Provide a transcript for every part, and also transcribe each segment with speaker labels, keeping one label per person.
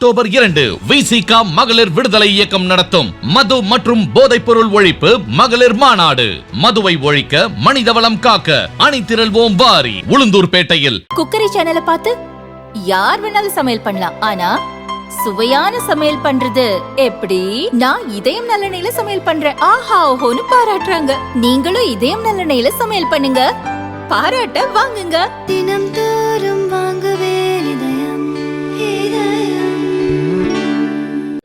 Speaker 1: October 2 விசிக மகளிர் விடுதலை இயக்கம் நடத்தும் மது மற்றும் போதைப் பொருள் ஒழிப்பு மகளிர் மாநாடு. மதுவை ஒழிக்க, மனிதவளம் காக்க அணிதிரள்வோம் வாரி. உளுந்தூர்பேட்டையில்
Speaker 2: குக்கரி சேனலை பார்த்து யார் வேணாலும் சமையல் பண்ணலாம். ஆனா சுவையான சமையல் பண்றது எப்படி? நான் இதயம் நல்லெண்ணெயில சமையல் பண்றேன். ஆஹா ஓஹோன்னு பாராட்டுறாங்க. நீங்களும் இதயம் நல்லெண்ணெயில சமையல் பண்ணுங்க, பாராட்ட வாங்குங்க.
Speaker 3: தினம் தோறும் வாங்குவே இதயம் இதயம்.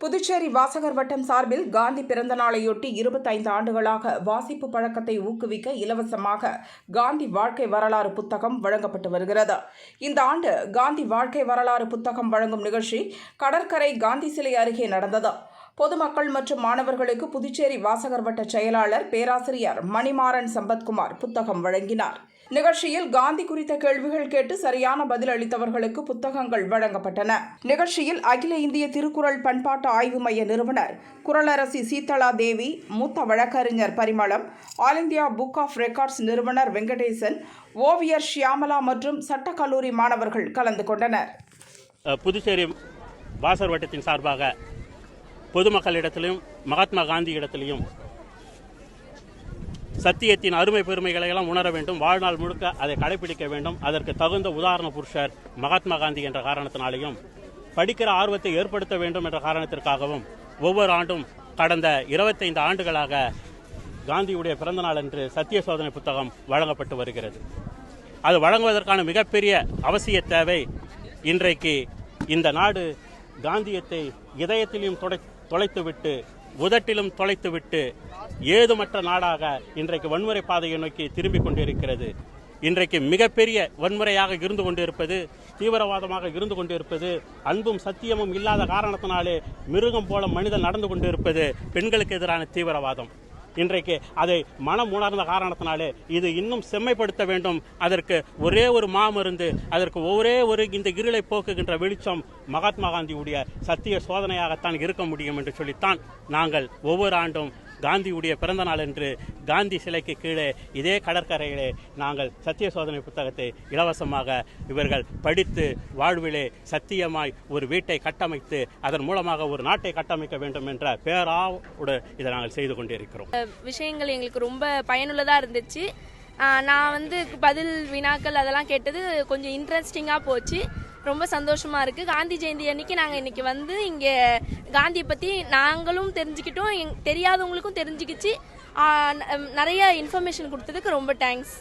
Speaker 4: புதுச்சேரி வாசகர் வட்டம் சார்பில் காந்தி பிறந்த நாளையொட்டி 25 ஆண்டுகளாக வாசிப்பு பழக்கத்தை ஊக்குவிக்க இலவசமாக காந்தி வாழ்க்கை வரலாறு புத்தகம் வழங்கப்பட்டு வருகிறது. இந்த ஆண்டு காந்தி வாழ்க்கை வரலாறு புத்தகம் வழங்கும் நிகழ்ச்சி கடற்கரை காந்தி சிலை அருகே நடந்தது. பொதுமக்கள் மற்றும் மாணவர்களுக்கு புதுச்சேரி வாசகர் வட்ட செயலாளர் பேராசிரியர் மணிமாறன் சம்பத்குமார் புத்தகம் வழங்கினார். நிகழ்ச்சியில் காந்தி குறித்த கேள்விகள் கேட்டு சரியான பதில் அளித்தவர்களுக்கு புத்தகங்கள் வழங்கப்பட்டன. நிகழ்ச்சியில் அகில இந்திய திருக்குறள் பண்பாட்டு ஆய்வு மைய நிறுவனர் குறளரசி சீதளா தேவி, மூத்த வழக்கறிஞர் Parimalam, all India book of records நிறுவனர் வெங்கடேசன், ஓவியர் ஷியாமலா மற்றும் சட்டக்கல்லூரி மாணவர்கள் கலந்து கொண்டனர்.
Speaker 5: புதுச்சேரி வாசகர் வட்டத்தின் சார்பாக பொதுமக்களிடத்திலும் மகாத்மா காந்தி இடத்திலையும் சத்தியத்தின் அருமை பெருமைகளை எல்லாம் உணர வேண்டும், வாழ்நாள் முழுக்க அதை கடைபிடிக்க வேண்டும். அதற்கு தகுந்த உதாரண புருஷர் மகாத்மா காந்தி என்ற காரணத்தினாலேயும் படிக்கிற ஆர்வத்தை ஏற்படுத்த வேண்டும் என்ற காரணத்திற்காகவும் ஒவ்வொரு ஆண்டும் கடந்த 25 ஆண்டுகளாக காந்தியுடைய பிறந்தநாள் அன்று சத்திய சோதனை புத்தகம் வழங்கப்பட்டு வருகிறது. அது வழங்குவதற்கான மிகப்பெரிய அவசிய தேவை இன்றைக்கு இந்த நாடு காந்தியத்தை இதயத்திலும் தொலைத்துவிட்டு உதட்டிலும் தொலைத்துவிட்டு ஏதுமற்ற நாடாக இன்றைக்கு வன்முறை பாதையை நோக்கி திரும்பிக் கொண்டிருக்கிறது. இன்றைக்கு மிகப்பெரிய வன்முறையாக இருந்து கொண்டிருப்பது, தீவிரவாதமாக இருந்து கொண்டிருப்பது, அன்பும் சத்தியமும் இல்லாத காரணத்தினாலே மிருகம் போல மனிதன் நடந்து கொண்டிருப்பது பெண்களுக்கு எதிரான தீவிரவாதம். இன்றைக்கு அதை மனம் உணர்ந்த காரணத்தினாலே இது இன்னும் செம்மைப்படுத்த வேண்டும். அதற்கு ஒரே ஒரு மாமருந்து, அதற்கு ஒரே ஒரு இந்த இருளை போக்குகின்ற வெளிச்சம் மகாத்மா காந்தியுடைய சத்திய சோதனையாகத்தான் இருக்க முடியும் என்று சொல்லித்தான் நாங்கள் ஒவ்வொரு ஆண்டும் காந்தியுடைய பிறந்த நாள் என்று காந்தி சிலைக்கு கீழே இதே கடற்கரையிலே நாங்கள் சத்திய சோதனை புத்தகத்தை இலவசமாக இவர்கள் படித்து வாழ்விலே சத்தியமாய் ஒரு வீட்டை கட்டமைத்து அதன் மூலமாக ஒரு நாட்டை கட்டமைக்க வேண்டும் என்ற பேராவோடு இதை நாங்கள் செய்து கொண்டிருக்கிறோம்.
Speaker 6: விஷயங்கள் எங்களுக்கு ரொம்ப பயனுள்ளதாக இருந்துச்சு. நான் பதில் வினாக்கள் அதெல்லாம் கேட்டது கொஞ்சம் இன்ட்ரெஸ்டிங்காக போச்சு. ரொம்ப சந்தோஷமா இருக்கு. காந்தி ஜெயந்தி அன்னைக்கு நாங்கள் இன்னைக்கு இங்கே காந்தியை பற்றி நாங்களும் தெரிஞ்சுக்கிட்டோம், தெரியாதவங்களுக்கும் தெரிஞ்சுக்கிச்சு. நிறைய இன்ஃபர்மேஷன் கொடுத்ததுக்கு ரொம்ப தேங்க்ஸ்.